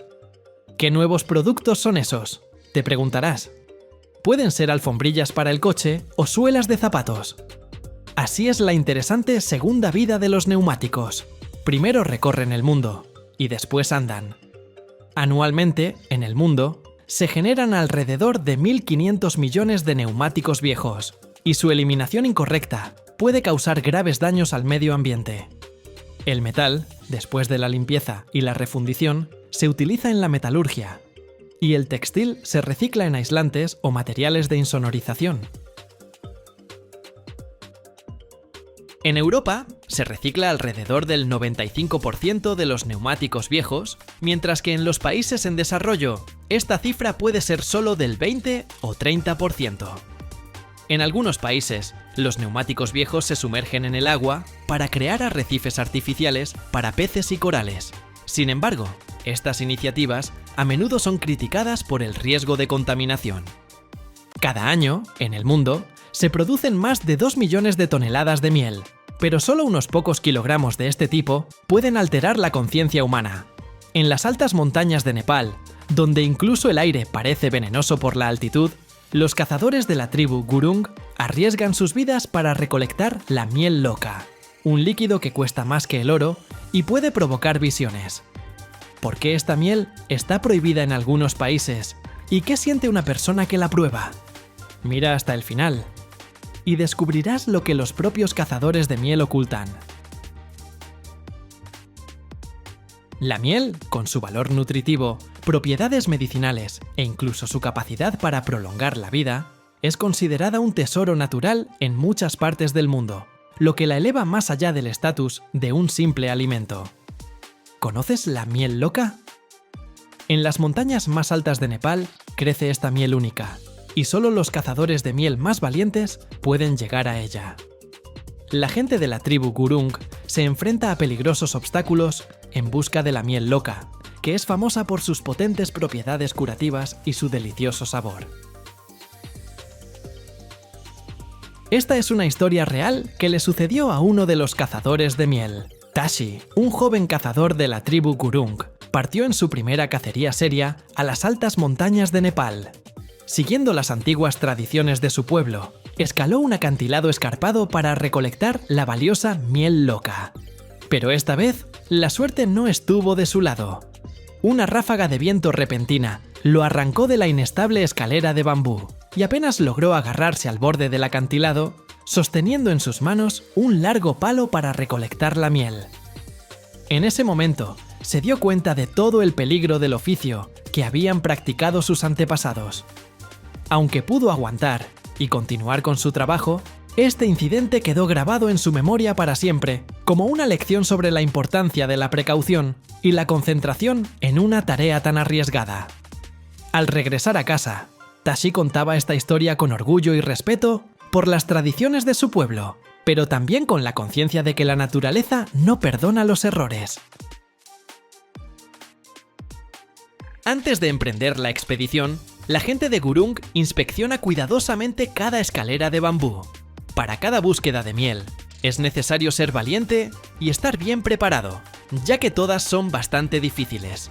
S1: ¿Qué nuevos productos son esos?, te preguntarás. Pueden ser alfombrillas para el coche o suelas de zapatos. Así es la interesante segunda vida de los neumáticos. Primero recorren el mundo y después andan. Anualmente, en el mundo, se generan alrededor de 1.500 millones de neumáticos viejos, y su eliminación incorrecta puede causar graves daños al medio ambiente. El metal, después de la limpieza y la refundición, se utiliza en la metalurgia, y el textil se recicla en aislantes o materiales de insonorización. En Europa, se recicla alrededor del 95% de los neumáticos viejos, mientras que en los países en desarrollo, esta cifra puede ser solo del 20 o 30%. En algunos países, los neumáticos viejos se sumergen en el agua para crear arrecifes artificiales para peces y corales. Sin embargo, estas iniciativas a menudo son criticadas por el riesgo de contaminación. Cada año, en el mundo, se producen más de 2 millones de toneladas de miel, pero solo unos pocos kilogramos de este tipo pueden alterar la conciencia humana. En las altas montañas de Nepal, donde incluso el aire parece venenoso por la altitud, los cazadores de la tribu Gurung arriesgan sus vidas para recolectar la miel loca, un líquido que cuesta más que el oro y puede provocar visiones. ¿Por qué esta miel está prohibida en algunos países? ¿Y qué siente una persona que la prueba? Mira hasta el final y descubrirás lo que los propios cazadores de miel ocultan. La miel, con su valor nutritivo, propiedades medicinales e incluso su capacidad para prolongar la vida, es considerada un tesoro natural en muchas partes del mundo, lo que la eleva más allá del estatus de un simple alimento. ¿Conoces la miel loca? En las montañas más altas de Nepal crece esta miel única, y solo los cazadores de miel más valientes pueden llegar a ella. La gente de la tribu Gurung se enfrenta a peligrosos obstáculos en busca de la miel loca, que es famosa por sus potentes propiedades curativas y su delicioso sabor. Esta es una historia real que le sucedió a uno de los cazadores de miel. Tashi, un joven cazador de la tribu Gurung, partió en su primera cacería seria a las altas montañas de Nepal. Siguiendo las antiguas tradiciones de su pueblo, escaló un acantilado escarpado para recolectar la valiosa miel loca. Pero esta vez, la suerte no estuvo de su lado. Una ráfaga de viento repentina lo arrancó de la inestable escalera de bambú y apenas logró agarrarse al borde del acantilado, sosteniendo en sus manos un largo palo para recolectar la miel. En ese momento, se dio cuenta de todo el peligro del oficio que habían practicado sus antepasados. Aunque pudo aguantar y continuar con su trabajo, este incidente quedó grabado en su memoria para siempre, como una lección sobre la importancia de la precaución y la concentración en una tarea tan arriesgada. Al regresar a casa, Tashi contaba esta historia con orgullo y respeto por las tradiciones de su pueblo, pero también con la conciencia de que la naturaleza no perdona los errores. Antes de emprender la expedición, la gente de Gurung inspecciona cuidadosamente cada escalera de bambú. Para cada búsqueda de miel, es necesario ser valiente y estar bien preparado, ya que todas son bastante difíciles.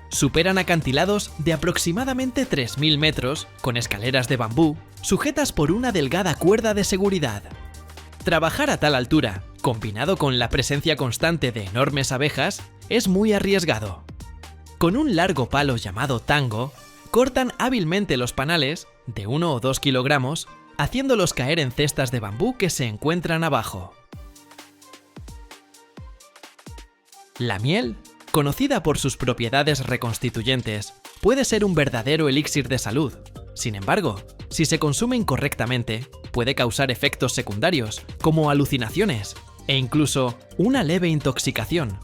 S1: Superan acantilados de aproximadamente 3.000 metros con escaleras de bambú sujetas por una delgada cuerda de seguridad. Trabajar a tal altura, combinado con la presencia constante de enormes abejas, es muy arriesgado. Con un largo palo llamado tango, cortan hábilmente los panales, de 1 o 2 kilogramos, haciéndolos caer en cestas de bambú que se encuentran abajo. La miel, conocida por sus propiedades reconstituyentes, puede ser un verdadero elixir de salud. Sin embargo, si se consume incorrectamente, puede causar efectos secundarios, como alucinaciones e incluso una leve intoxicación.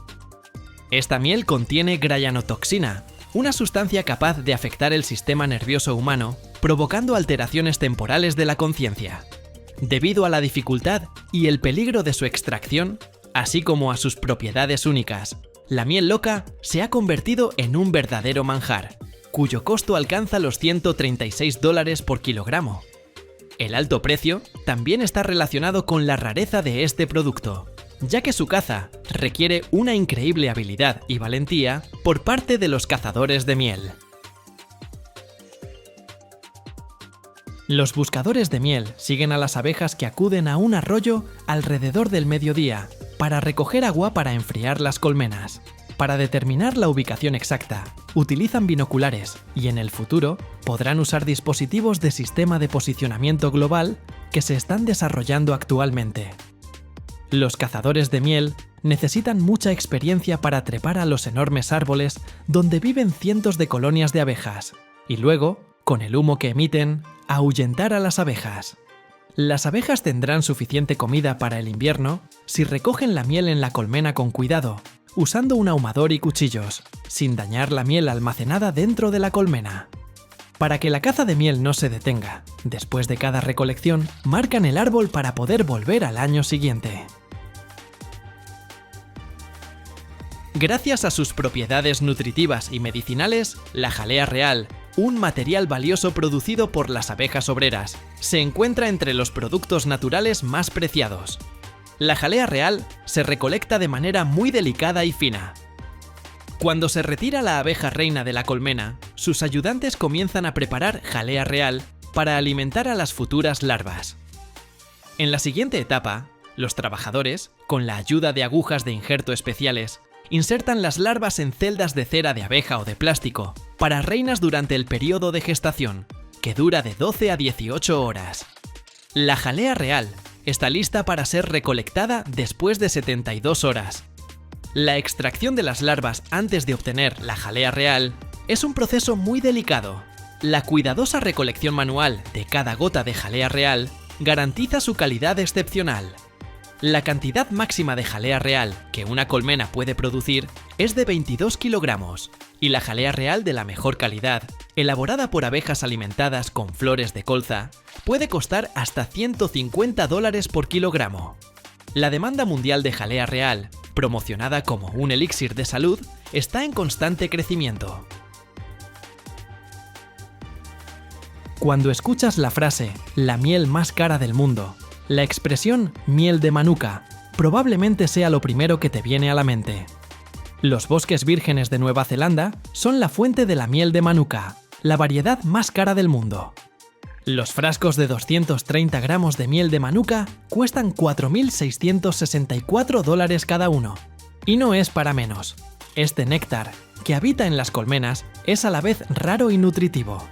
S1: Esta miel contiene grayanotoxina, una sustancia capaz de afectar el sistema nervioso humano, provocando alteraciones temporales de la conciencia. Debido a la dificultad y el peligro de su extracción, así como a sus propiedades únicas, la miel loca se ha convertido en un verdadero manjar, cuyo costo alcanza los $136 por kilogramo. El alto precio también está relacionado con la rareza de este producto, ya que su caza requiere una increíble habilidad y valentía por parte de los cazadores de miel. Los buscadores de miel siguen a las abejas que acuden a un arroyo alrededor del mediodía para recoger agua para enfriar las colmenas. Para determinar la ubicación exacta, utilizan binoculares y en el futuro podrán usar dispositivos de sistema de posicionamiento global que se están desarrollando actualmente. Los cazadores de miel necesitan mucha experiencia para trepar a los enormes árboles donde viven cientos de colonias de abejas y luego, con el humo que emiten, ahuyentar a las abejas. Las abejas tendrán suficiente comida para el invierno si recogen la miel en la colmena con cuidado, usando un ahumador y cuchillos, sin dañar la miel almacenada dentro de la colmena. Para que la caza de miel no se detenga, después de cada recolección, marcan el árbol para poder volver al año siguiente. Gracias a sus propiedades nutritivas y medicinales, la jalea real, un material valioso producido por las abejas obreras, se encuentra entre los productos naturales más preciados. La jalea real se recolecta de manera muy delicada y fina. Cuando se retira la abeja reina de la colmena, sus ayudantes comienzan a preparar jalea real para alimentar a las futuras larvas. En la siguiente etapa, los trabajadores, con la ayuda de agujas de injerto especiales, insertan las larvas en celdas de cera de abeja o de plástico para reinas durante el periodo de gestación, que dura de 12 a 18 horas. La jalea real está lista para ser recolectada después de 72 horas. La extracción de las larvas antes de obtener la jalea real es un proceso muy delicado. La cuidadosa recolección manual de cada gota de jalea real garantiza su calidad excepcional. La cantidad máxima de jalea real que una colmena puede producir es de 22 kilogramos, y la jalea real de la mejor calidad, elaborada por abejas alimentadas con flores de colza, puede costar hasta $150 por kilogramo. La demanda mundial de jalea real, promocionada como un elixir de salud, está en constante crecimiento. Cuando escuchas la frase «la miel más cara del mundo», la expresión «miel de manuka» probablemente sea lo primero que te viene a la mente. Los bosques vírgenes de Nueva Zelanda son la fuente de la miel de manuka, la variedad más cara del mundo. Los frascos de 230 gramos de miel de manuka cuestan $4.664 cada uno. Y no es para menos. Este néctar, que habita en las colmenas, es a la vez raro y nutritivo.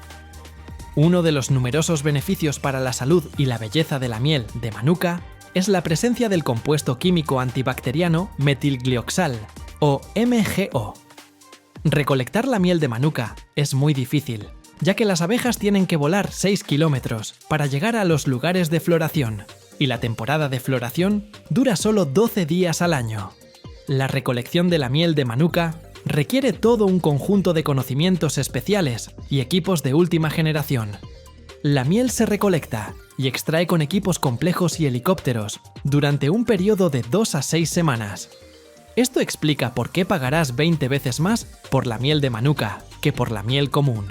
S1: Uno de los numerosos beneficios para la salud y la belleza de la miel de manuka es la presencia del compuesto químico antibacteriano metilglioxal, o MgO. Recolectar la miel de manuka es muy difícil, ya que las abejas tienen que volar 6 kilómetros para llegar a los lugares de floración, y la temporada de floración dura solo 12 días al año. La recolección de la miel de manuka requiere todo un conjunto de conocimientos especiales y equipos de última generación. La miel se recolecta y extrae con equipos complejos y helicópteros durante un periodo de 2 a 6 semanas. Esto explica por qué pagarás 20 veces más por la miel de manuka que por la miel común.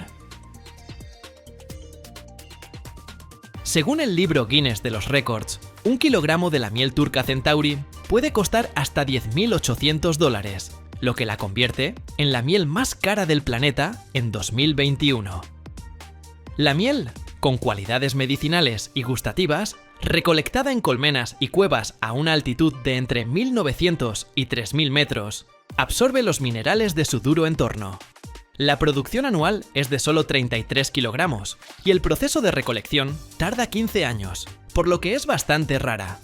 S1: Según el libro Guinness de los Récords, un kilogramo de la miel turca Centauri puede costar hasta $10.800, lo que la convierte en la miel más cara del planeta en 2021. La miel, con cualidades medicinales y gustativas, recolectada en colmenas y cuevas a una altitud de entre 1.900 y 3.000 metros, absorbe los minerales de su duro entorno. La producción anual es de solo 33 kilogramos y el proceso de recolección tarda 15 años, por lo que es bastante rara.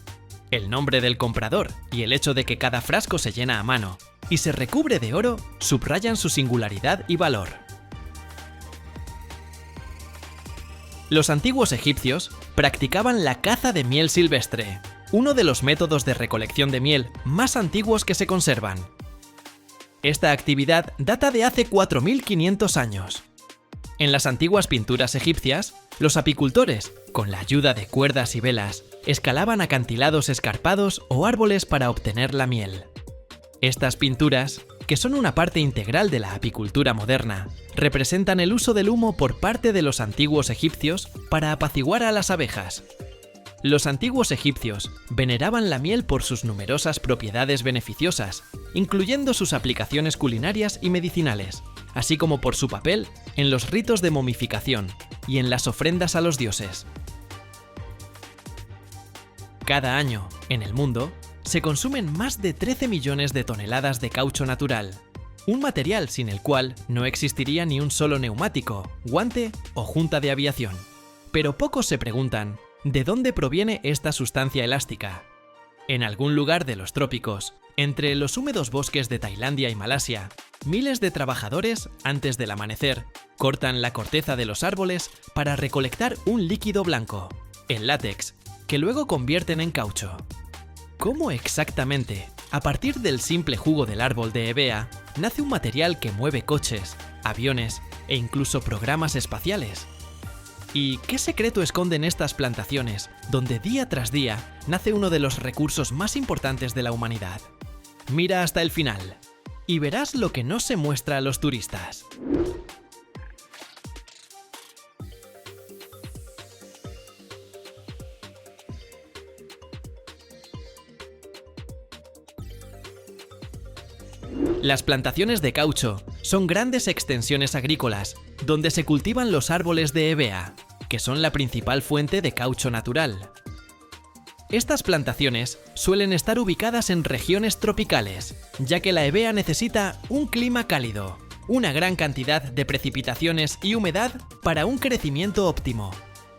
S1: El nombre del comprador y el hecho de que cada frasco se llena a mano y se recubre de oro subrayan su singularidad y valor. Los antiguos egipcios practicaban la caza de miel silvestre, uno de los métodos de recolección de miel más antiguos que se conservan. Esta actividad data de hace 4.500 años. En las antiguas pinturas egipcias, los apicultores, con la ayuda de cuerdas y velas, escalaban acantilados escarpados o árboles para obtener la miel. Estas pinturas, que son una parte integral de la apicultura moderna, representan el uso del humo por parte de los antiguos egipcios para apaciguar a las abejas. Los antiguos egipcios veneraban la miel por sus numerosas propiedades beneficiosas, incluyendo sus aplicaciones culinarias y medicinales, así como por su papel en los ritos de momificación, y en las ofrendas a los dioses. Cada año, en el mundo, se consumen más de 13 millones de toneladas de caucho natural, un material sin el cual no existiría ni un solo neumático, guante o junta de aviación. Pero pocos se preguntan, ¿de dónde proviene esta sustancia elástica? En algún lugar de los trópicos, entre los húmedos bosques de Tailandia y Malasia, miles de trabajadores, antes del amanecer, cortan la corteza de los árboles para recolectar un líquido blanco, el látex, que luego convierten en caucho. ¿Cómo exactamente, a partir del simple jugo del árbol de Hevea, nace un material que mueve coches, aviones e incluso programas espaciales? ¿Y qué secreto esconden estas plantaciones, donde día tras día nace uno de los recursos más importantes de la humanidad? Mira hasta el final y verás lo que no se muestra a los turistas. Las plantaciones de caucho son grandes extensiones agrícolas donde se cultivan los árboles de Hevea, que son la principal fuente de caucho natural. Estas plantaciones suelen estar ubicadas en regiones tropicales, ya que la Hevea necesita un clima cálido, una gran cantidad de precipitaciones y humedad para un crecimiento óptimo.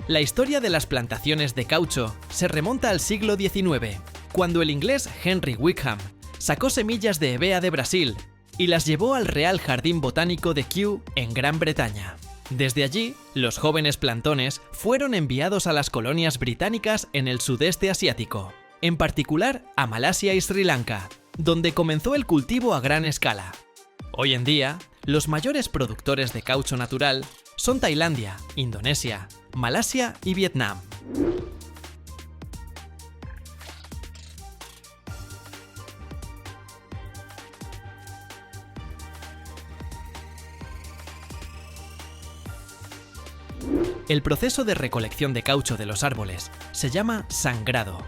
S1: La historia de las plantaciones de caucho se remonta al siglo XIX, cuando el inglés Henry Wickham sacó semillas de Hevea de Brasil y las llevó al Real Jardín Botánico de Kew en Gran Bretaña. Desde allí, los jóvenes plantones fueron enviados a las colonias británicas en el sudeste asiático, en particular a Malasia y Sri Lanka, donde comenzó el cultivo a gran escala. Hoy en día, los mayores productores de caucho natural son Tailandia, Indonesia, Malasia y Vietnam. El proceso de recolección de caucho de los árboles se llama sangrado.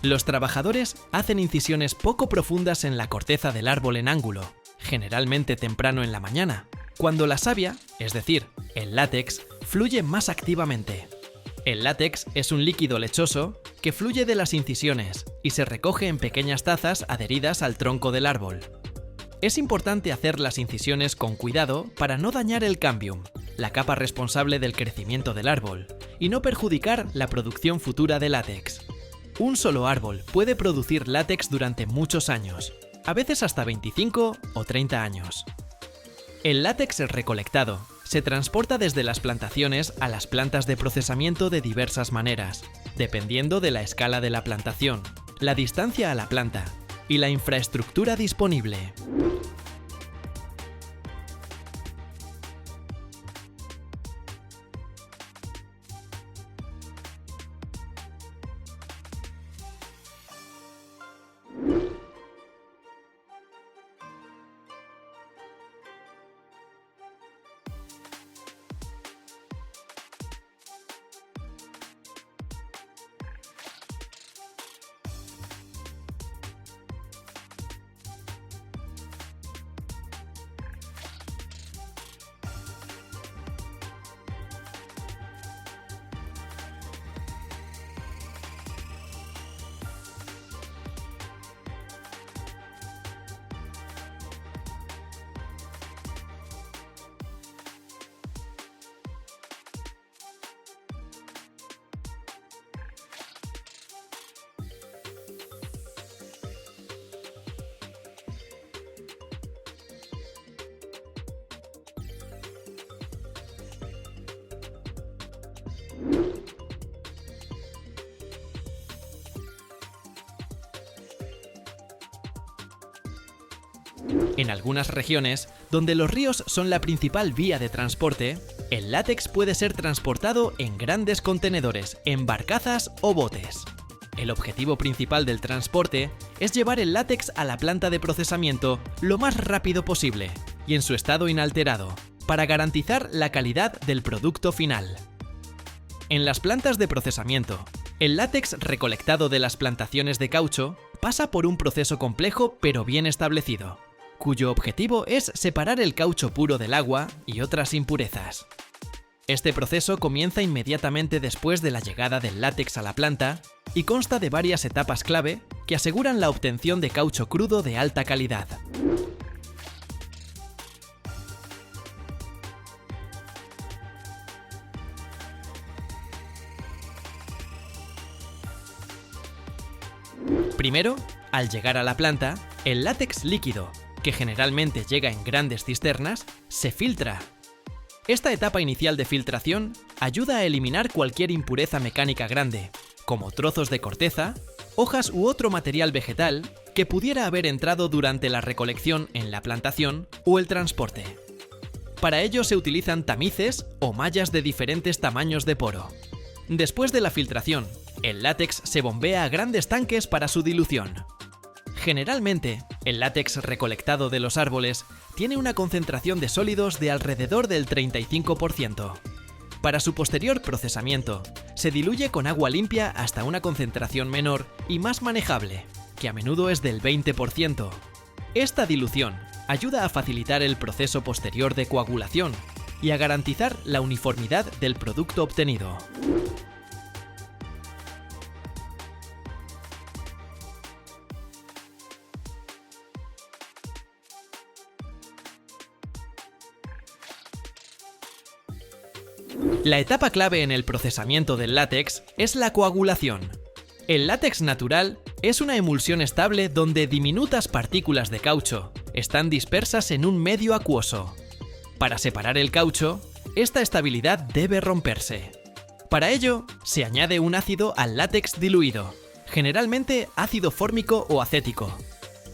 S1: Los trabajadores hacen incisiones poco profundas en la corteza del árbol en ángulo, generalmente temprano en la mañana, cuando la savia, es decir, el látex, fluye más activamente. El látex es un líquido lechoso que fluye de las incisiones y se recoge en pequeñas tazas adheridas al tronco del árbol. Es importante hacer las incisiones con cuidado para no dañar el cambium, la capa responsable del crecimiento del árbol, y no perjudicar la producción futura de látex. Un solo árbol puede producir látex durante muchos años, a veces hasta 25 o 30 años. El látex recolectado se transporta desde las plantaciones a las plantas de procesamiento de diversas maneras, dependiendo de la escala de la plantación, la distancia a la planta y la infraestructura disponible. En algunas regiones, donde los ríos son la principal vía de transporte, el látex puede ser transportado en grandes contenedores, en barcazas o botes. El objetivo principal del transporte es llevar el látex a la planta de procesamiento lo más rápido posible y en su estado inalterado, para garantizar la calidad del producto final. En las plantas de procesamiento, el látex recolectado de las plantaciones de caucho pasa por un proceso complejo pero bien establecido, cuyo objetivo es separar el caucho puro del agua y otras impurezas. Este proceso comienza inmediatamente después de la llegada del látex a la planta y consta de varias etapas clave que aseguran la obtención de caucho crudo de alta calidad. Primero, al llegar a la planta, el látex líquido, que generalmente llega en grandes cisternas, se filtra. Esta etapa inicial de filtración ayuda a eliminar cualquier impureza mecánica grande, como trozos de corteza, hojas u otro material vegetal que pudiera haber entrado durante la recolección en la plantación o el transporte. Para ello se utilizan tamices o mallas de diferentes tamaños de poro. Después de la filtración, el látex se bombea a grandes tanques para su dilución. Generalmente, el látex recolectado de los árboles tiene una concentración de sólidos de alrededor del 35%. Para su posterior procesamiento, se diluye con agua limpia hasta una concentración menor y más manejable, que a menudo es del 20%. Esta dilución ayuda a facilitar el proceso posterior de coagulación y a garantizar la uniformidad del producto obtenido. La etapa clave en el procesamiento del látex es la coagulación. El látex natural es una emulsión estable donde diminutas partículas de caucho están dispersas en un medio acuoso. Para separar el caucho, esta estabilidad debe romperse. Para ello, se añade un ácido al látex diluido, generalmente ácido fórmico o acético.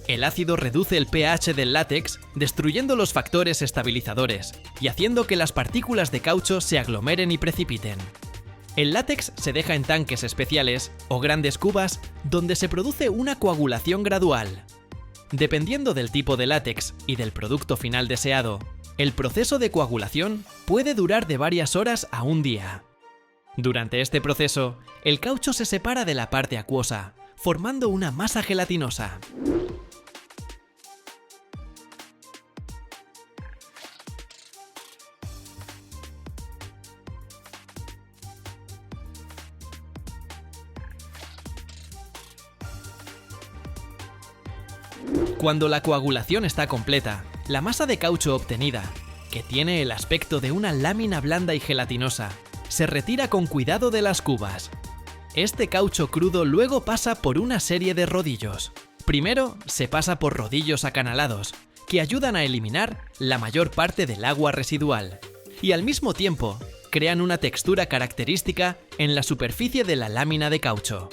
S1: El ácido reduce el pH del látex, destruyendo los factores estabilizadores y haciendo que las partículas de caucho se aglomeren y precipiten. El látex se deja en tanques especiales o grandes cubas donde se produce una coagulación gradual. Dependiendo del tipo de látex y del producto final deseado, el proceso de coagulación puede durar de varias horas a un día. Durante este proceso, el caucho se separa de la parte acuosa, formando una masa gelatinosa. Cuando la coagulación está completa, la masa de caucho obtenida, que tiene el aspecto de una lámina blanda y gelatinosa, se retira con cuidado de las cubas. Este caucho crudo luego pasa por una serie de rodillos. Primero se pasa por rodillos acanalados, que ayudan a eliminar la mayor parte del agua residual, y al mismo tiempo crean una textura característica en la superficie de la lámina de caucho.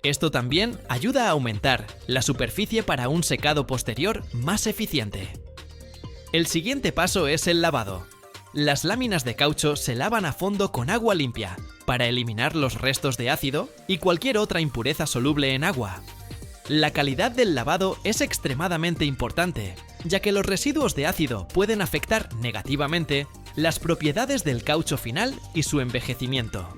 S1: Esto también ayuda a aumentar la superficie para un secado posterior más eficiente. El siguiente paso es el lavado. Las láminas de caucho se lavan a fondo con agua limpia para eliminar los restos de ácido y cualquier otra impureza soluble en agua. La calidad del lavado es extremadamente importante, ya que los residuos de ácido pueden afectar negativamente las propiedades del caucho final y su envejecimiento.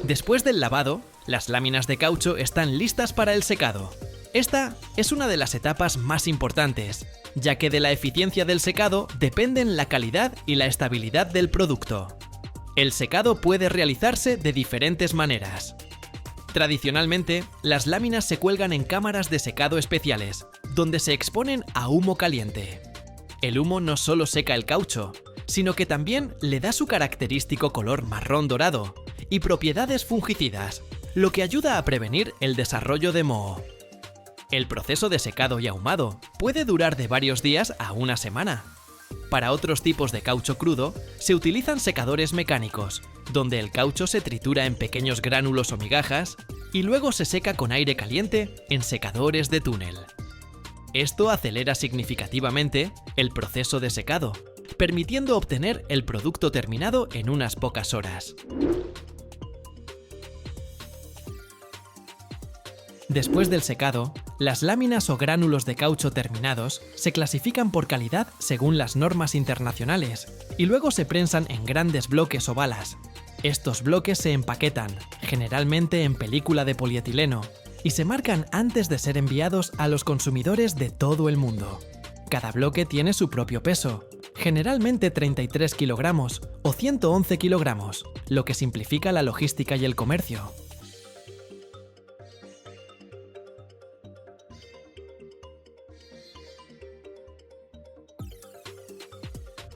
S1: Después del lavado, las láminas de caucho están listas para el secado. Esta es una de las etapas más importantes, ya que de la eficiencia del secado dependen la calidad y la estabilidad del producto. El secado puede realizarse de diferentes maneras. Tradicionalmente, las láminas se cuelgan en cámaras de secado especiales, donde se exponen a humo caliente. El humo no solo seca el caucho, sino que también le da su característico color marrón dorado y propiedades fungicidas, lo que ayuda a prevenir el desarrollo de moho. El proceso de secado y ahumado puede durar de varios días a una semana. Para otros tipos de caucho crudo, se utilizan secadores mecánicos, donde el caucho se tritura en pequeños gránulos o migajas y luego se seca con aire caliente en secadores de túnel. Esto acelera significativamente el proceso de secado, permitiendo obtener el producto terminado en unas pocas horas. Después del secado, las láminas o gránulos de caucho terminados se clasifican por calidad según las normas internacionales y luego se prensan en grandes bloques o balas. Estos bloques se empaquetan, generalmente en película de polietileno, y se marcan antes de ser enviados a los consumidores de todo el mundo. Cada bloque tiene su propio peso, generalmente 33 kilogramos o 111 kilogramos, lo que simplifica la logística y el comercio.